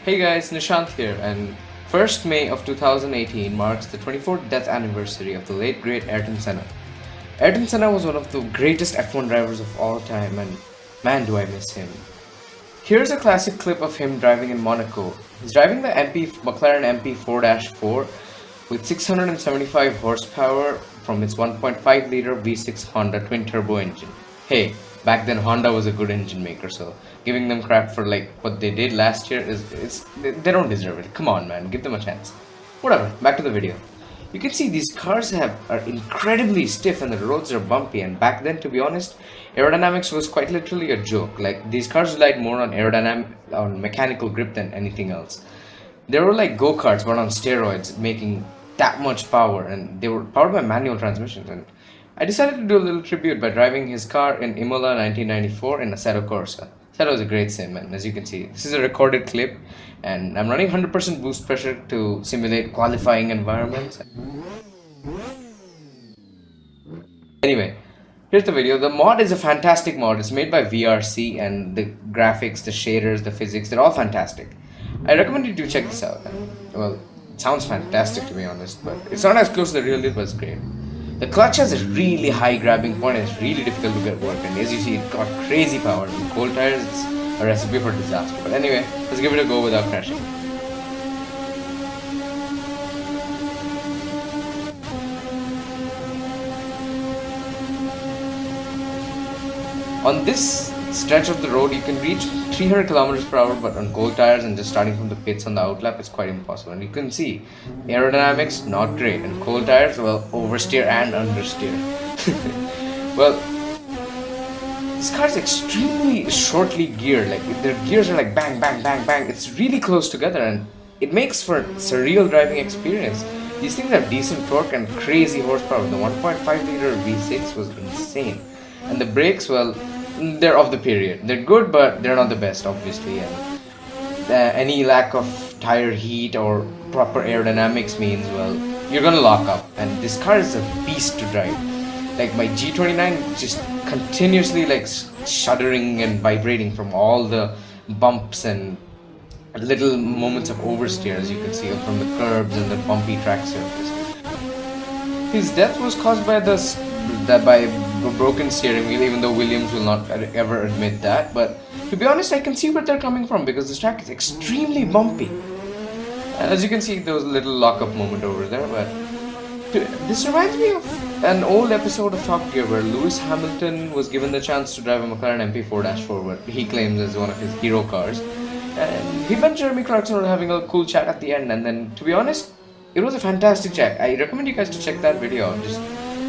Hey guys, Nishant here, and 1st May of 2018 marks the 24th death anniversary of the late great Ayrton Senna. Ayrton Senna was one of the greatest F1 drivers of all time, and man, do I miss him. Here's a classic clip of him driving in Monaco. He's driving the McLaren MP4-4 with 675 horsepower from its 1.5-liter V6 Honda twin-turbo engine. Hey, back then Honda was a good engine maker, so giving them crap for like what they did last year they don't deserve it. Come on, man, give them a chance. Whatever, back to the video. You can see these cars are incredibly stiff and the roads are bumpy, and back then, to be honest, aerodynamics was quite literally a joke. Like, these cars relied more on mechanical grip than anything else. They were like go-karts but on steroids, making that much power, and they were powered by manual transmissions. And I decided to do a little tribute by driving his car in Imola 1994 in Assetto Corsa. Assetto was a great sim, and as you can see, this is a recorded clip, and I'm running 100% boost pressure to simulate qualifying environments. Anyway, here's the video. The mod is a fantastic mod. It's made by VRC, and the graphics, the shaders, the physics, they're all fantastic. I recommend you to check this out. Well, it sounds fantastic to be honest, but it's not as close to the real deal, but it's great. The clutch has a really high grabbing point and it's really difficult to get work, and as you see, it got crazy power. With cold tires, it's a recipe for disaster. But anyway, let's give it a go without crashing. On this stretch of the road, you can reach 300 kilometers per hour, but on cold tires and just starting from the pits on the outlap, it's quite impossible. And you can see aerodynamics not great, and cold tires, well, oversteer and understeer. Well, this car is extremely shortly geared. Like, their gears are like bang, bang, bang, bang. It's really close together, and it makes for a surreal driving experience. These things have decent torque and crazy horsepower. The 1.5-liter V6 was insane, and the brakes, well, they're of the period. They're good, but they're not the best, obviously. And any lack of tire heat or proper aerodynamics means, well, you're gonna lock up. And this car is a beast to drive. Like, my G29 just continuously like shuddering and vibrating from all the bumps and little moments of oversteer, as you can see from the curbs and the bumpy track surface. His death was caused by by broken steering wheel, even though Williams will not ever admit that. But to be honest, I can see where they're coming from, because this track is extremely bumpy. And as you can see, there was a little lock-up moment over there. But this reminds me of an old episode of Top Gear where Lewis Hamilton was given the chance to drive a McLaren MP4-4, what he claims is one of his hero cars. And he and Jeremy Clarkson were having a cool chat at the end. And then, to be honest, it was a fantastic chat. I recommend you guys to check that video out. Just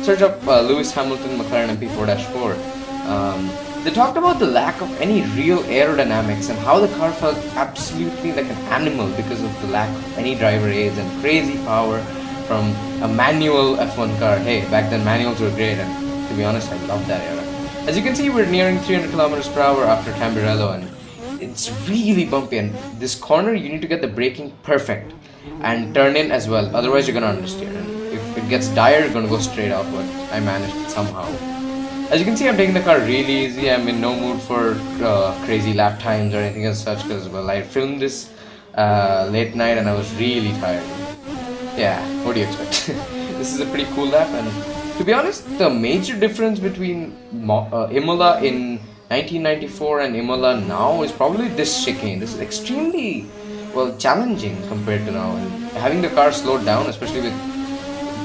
search up Lewis Hamilton McLaren MP4-4. They talked about the lack of any real aerodynamics and how the car felt absolutely like an animal because of the lack of any driver aids and crazy power from a manual F1 car. Hey, back then manuals were great, and to be honest, I love that era. As you can see, we're nearing 300 kilometers per hour after Tamburello, and it's really bumpy, and this corner you need to get the braking perfect and turn in as well, otherwise you're gonna understeer. And if it gets dire, you're gonna go straight out, but I managed it somehow. As you can see, I'm taking the car really easy. I'm in no mood for crazy lap times or anything as such, because, well, I filmed this late night and I was really tired. Yeah, what do you expect? This is a pretty cool lap, and to be honest, the major difference between Imola in 1994 and Imola now is probably this chicane. This is extremely, well, challenging compared to now, and having the car slowed down, especially with,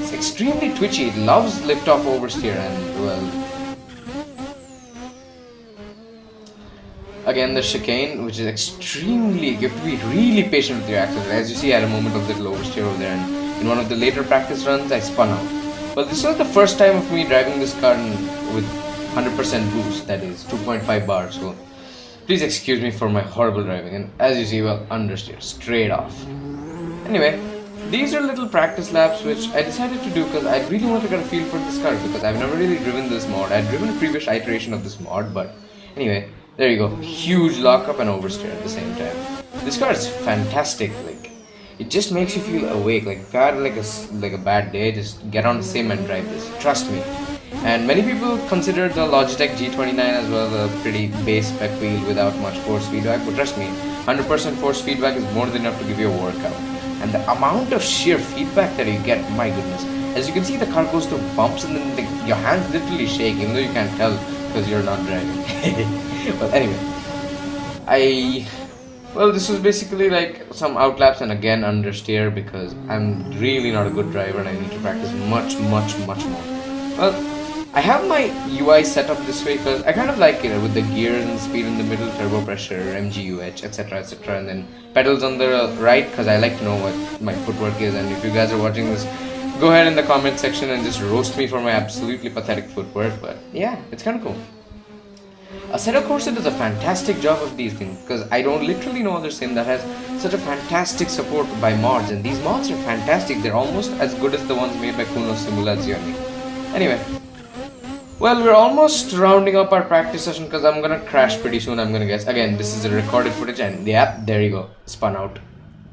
it's extremely twitchy. It loves lift-off oversteer, and, well, again, the chicane, which is extremely, you have to be really patient with your accelerator. As you see, I had a moment of little oversteer over there, and in one of the later practice runs, I spun out. But this was the first time of me driving this car with 100% boost, that is 2.5 bars. So please excuse me for my horrible driving. And as you see, well, understeer straight off. Anyway, these are little practice laps which I decided to do because I really want to get a feel for this car, because I've never really driven this mod. I've driven a previous iteration of this mod, but anyway. There you go, huge lockup and oversteer at the same time. This car is fantastic. Like, it just makes you feel awake. Like, if you had like a bad day, just get on the sim and drive this. Trust me. And many people consider the Logitech G29 as well a pretty base spec wheel without much force feedback. But trust me, 100% force feedback is more than enough to give you a workout. And the amount of sheer feedback that you get, my goodness. As you can see, the car goes through bumps and then your hands literally shake, even though you can't tell because you're not driving. Well, anyway, I well, this was basically like some outlaps and again understeer because I'm really not a good driver and I need to practice much, much, much more. Well, I have my UI set up this way because I kind of like it with the gears and speed in the middle, turbo pressure, MGUH, etc., etc., and then pedals on the right because I like to know what my footwork is. And if you guys are watching this, go ahead in the comment section and just roast me for my absolutely pathetic footwork. But yeah, it's kind of cool. Assetto Corsa does a fantastic job of these things because I don't literally know other sim that has such a fantastic support by mods, and these mods are fantastic. They're almost as good as the ones made by Kuno Simulazioni. Anyway, well, we're almost rounding up our practice session because I'm gonna crash pretty soon, I'm gonna guess. Again, this is a recorded footage, and yep, there you go, spun out.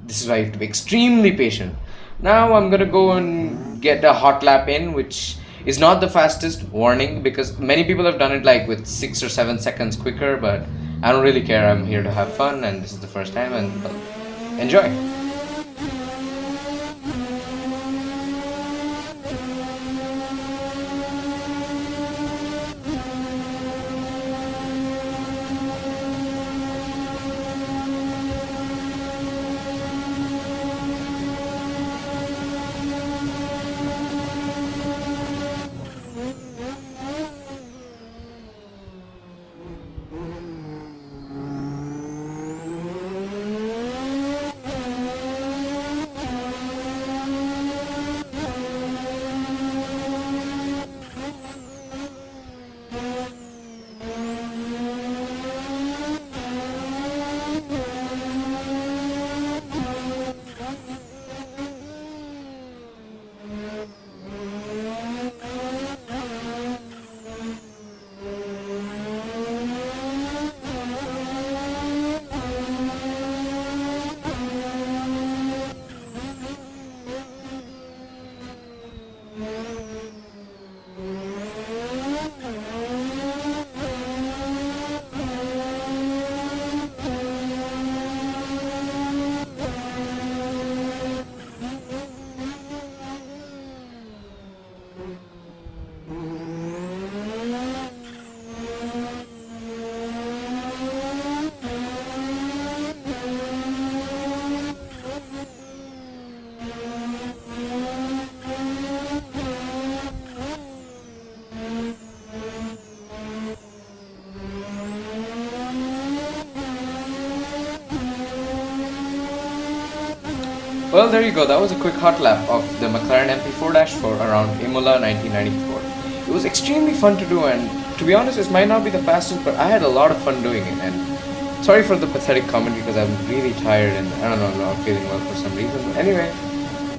This is why you have to be extremely patient. Now I'm gonna go and get a hot lap in, which is not the fastest, warning, because many people have done it like with 6 or 7 seconds quicker, but I don't really care. I'm here to have fun and this is the first time, and well, enjoy. Well, there you go. That was a quick hot lap of the McLaren MP4-4 around Imola 1994. It was extremely fun to do, and to be honest, this might not be the fastest, but I had a lot of fun doing it. And sorry for the pathetic commentary because I'm really tired and I don't know, I'm not feeling well for some reason. But anyway,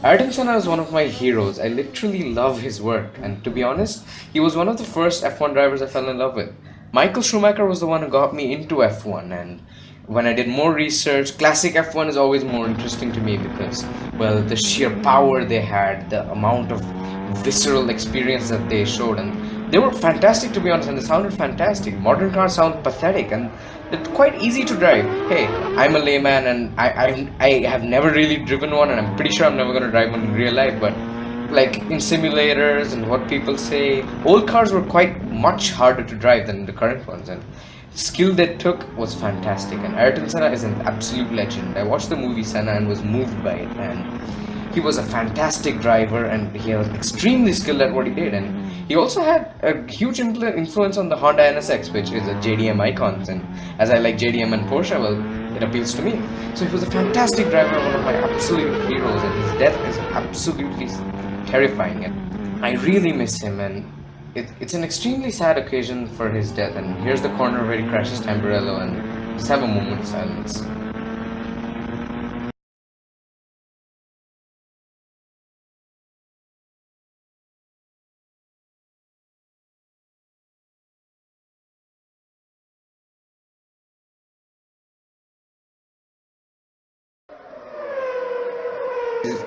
Ayrton Senna is one of my heroes. I literally love his work, and to be honest, he was one of the first F1 drivers I fell in love with. Michael Schumacher was the one who got me into F1, and when I did more research, classic F1 is always more interesting to me because, well, the sheer power they had, the amount of visceral experience that they showed, and they were fantastic to be honest, and they sounded fantastic. Modern cars sound pathetic, and they're quite easy to drive. Hey, I'm a layman, and I have never really driven one, and I'm pretty sure I'm never going to drive one in real life, but like in simulators and what people say, old cars were quite much harder to drive than the current ones, and skill they took was fantastic. And Ayrton Senna is an absolute legend. I watched the movie Senna and was moved by it, and he was a fantastic driver and he was extremely skilled at what he did, and he also had a huge influence on the Honda NSX, which is a JDM icon, and as I like JDM and Porsche, well, it appeals to me. So he was a fantastic driver, one of my absolute heroes, and his death is absolutely terrifying, and I really miss him, and it's an extremely sad occasion for his death. And here's the corner where he crashes Tamburello, and just have a moment of silence.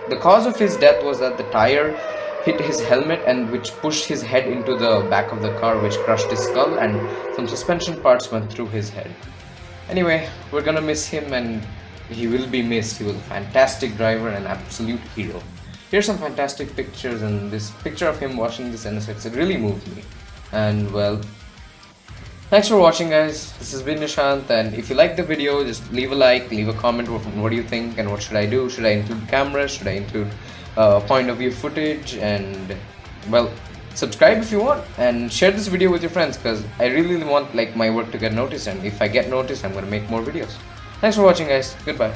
The cause of his death was that the tire hit his helmet, and which pushed his head into the back of the car, which crushed his skull, and some suspension parts went through his head. Anyway, we're gonna miss him, and he will be missed. He was a fantastic driver and absolute hero. Here's some fantastic pictures, and this picture of him washing this NSX, it really moved me. And well, thanks for watching, guys. This has been Nishant, and if you like the video, just leave a like, leave a comment. What do you think, and what should I do? Should I include cameras? Should I include point of view footage? And well, subscribe if you want, and share this video with your friends, because I really want like my work to get noticed, and if I get noticed, I'm gonna make more videos. Thanks for watching, guys. Goodbye.